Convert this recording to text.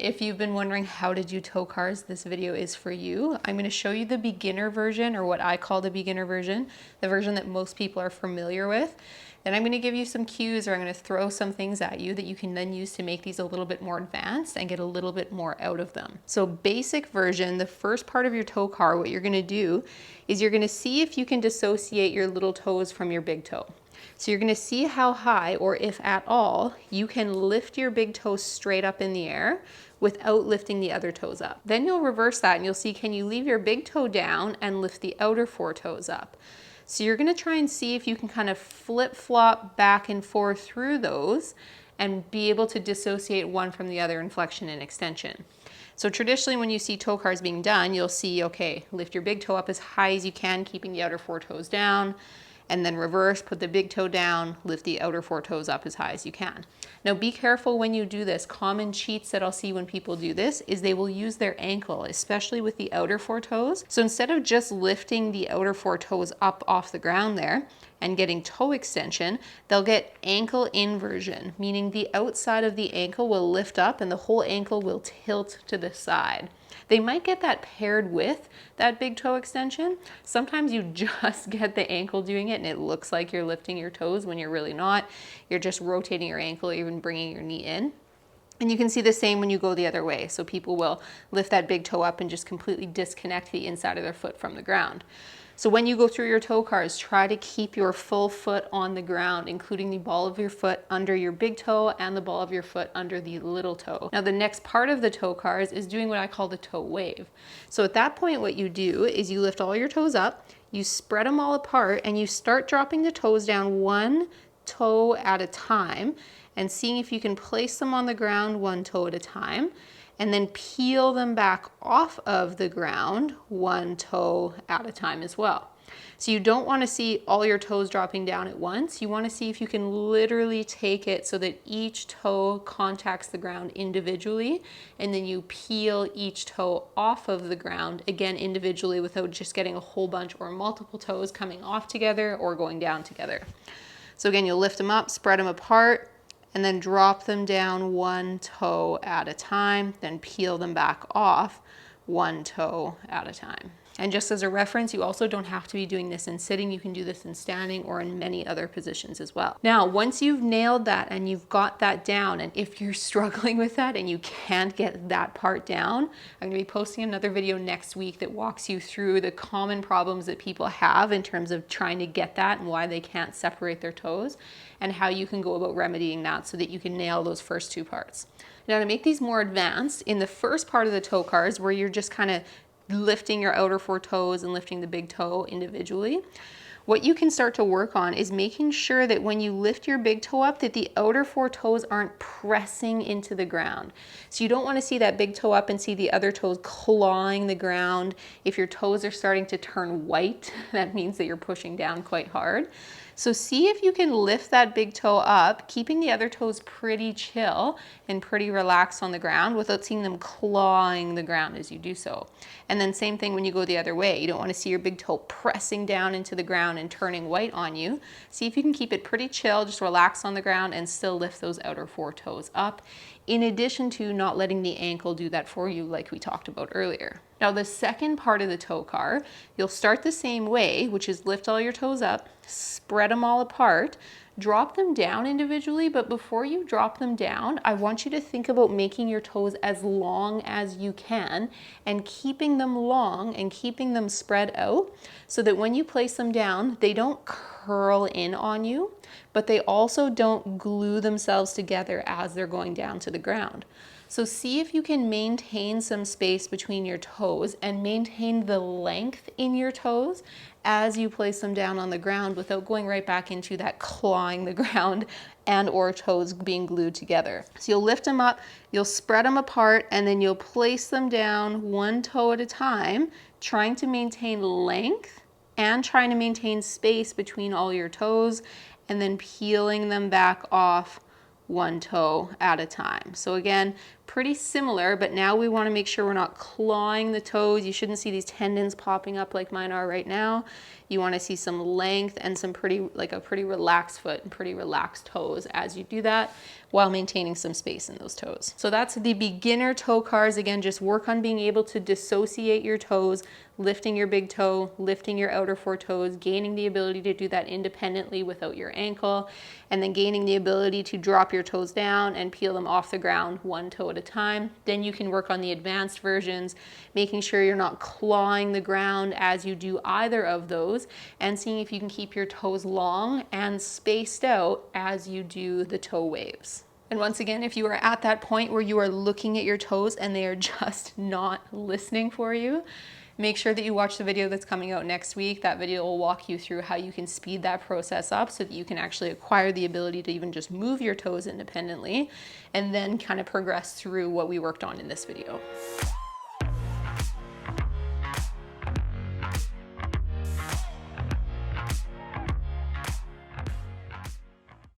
If you've been wondering how to do toe cars, this video is for you. I'm going to show you the beginner version, or what I call the beginner version, the version that most people are familiar with. Then I'm going to give you some cues, or I'm going to throw some things at you that you can then use to make these a little bit more advanced and get a little bit more out of them. So basic version, the first part of your toe car, what you're going to do is you're going to see if you can dissociate your little toes from your big toe. So you're going to see how high, or if at all, you can lift your big toe straight up in the air without lifting the other toes up. Then you'll reverse that and you'll see, can you leave your big toe down and lift the outer four toes up? So you're going to try and see if you can kind of flip-flop back and forth through those and be able to dissociate one from the other in flexion and extension. So traditionally when you see toe cars being done, you'll see, okay, lift your big toe up as high as you can, keeping the outer four toes down, and then reverse, put the big toe down, lift the outer four toes up as high as you can. Now be careful when you do this. Common cheats that I'll see when people do this is they will use their ankle, especially with the outer four toes. So instead of just lifting the outer four toes up off the ground there and getting toe extension, they'll get ankle inversion, meaning the outside of the ankle will lift up and the whole ankle will tilt to the side. They might get that paired with that big toe extension. Sometimes you just get the ankle doing it and it looks like you're lifting your toes when you're really not. You're just rotating your ankle, even bringing your knee in. And you can see the same when you go the other way. So people will lift that big toe up and just completely disconnect the inside of their foot from the ground. So when you go through your toe cars, try to keep your full foot on the ground, including the ball of your foot under your big toe and the ball of your foot under the little toe. Now the next part of the toe cars is doing what I call the toe wave. So at that point, what you do is you lift all your toes up, you spread them all apart, and you start dropping the toes down one toe at a time and seeing if you can place them on the ground one toe at a time, and then peel them back off of the ground one toe at a time as well. So you don't want to see all your toes dropping down at once. You want to see if you can literally take it so that each toe contacts the ground individually, and then you peel each toe off of the ground, again individually, without just getting a whole bunch or multiple toes coming off together or going down together. So again, you'll lift them up, spread them apart, and then drop them down one toe at a time, then peel them back off one toe at a time. And just as a reference, you also don't have to be doing this in sitting. You can do this in standing or in many other positions as well. Now, once you've nailed that and you've got that down, and if you're struggling with that and you can't get that part down, I'm gonna be posting another video next week that walks you through the common problems that people have in terms of trying to get that and why they can't separate their toes, and how you can go about remedying that so that you can nail those first two parts. Now, to make these more advanced, in the first part of the toe cars, where you're just kind of lifting your outer four toes and lifting the big toe individually, what you can start to work on is making sure that when you lift your big toe up, that the outer four toes aren't pressing into the ground. So you don't want to see that big toe up and see the other toes clawing the ground. If your toes are starting to turn white, that means that you're pushing down quite hard. So see if you can lift that big toe up, keeping the other toes pretty chill and pretty relaxed on the ground without seeing them clawing the ground as you do so. And then same thing when you go the other way. You don't want to see your big toe pressing down into the ground and turning white on you. See if you can keep it pretty chill, just relax on the ground and still lift those outer four toes up, in addition to not letting the ankle do that for you like we talked about earlier. Now the second part of the toe car, you'll start the same way, which is lift all your toes up, spread them all apart, drop them down individually, but before you drop them down, I want you to think about making your toes as long as you can and keeping them long and keeping them spread out so that when you place them down, they don't curl in on you, but they also don't glue themselves together as they're going down to the ground. So see if you can maintain some space between your toes and maintain the length in your toes as you place them down on the ground without going right back into that clawing the ground and or toes being glued together. So you'll lift them up, you'll spread them apart, and then you'll place them down one toe at a time, trying to maintain length and trying to maintain space between all your toes, and then peeling them back off one toe at a time. So again, pretty similar, but now we want to make sure we're not clawing the toes. You shouldn't see these tendons popping up like mine are right now. You want to see some length and some like a pretty relaxed foot and pretty relaxed toes as you do that, while maintaining some space in those toes. So that's the beginner toe cars. Again, just work on being able to dissociate your toes, lifting your big toe, lifting your outer four toes, gaining the ability to do that independently without your ankle, and then gaining the ability to drop your toes down and peel them off the ground one toe at a time. Then you can work on the advanced versions, making sure you're not clawing the ground as you do either of those, and seeing if you can keep your toes long and spaced out as you do the toe waves. And once again, if you are at that point where you are looking at your toes and they are just not listening for you, make sure that you watch the video that's coming out next week. That video will walk you through how you can speed that process up so that you can actually acquire the ability to even just move your toes independently, and then kind of progress through what we worked on in this video.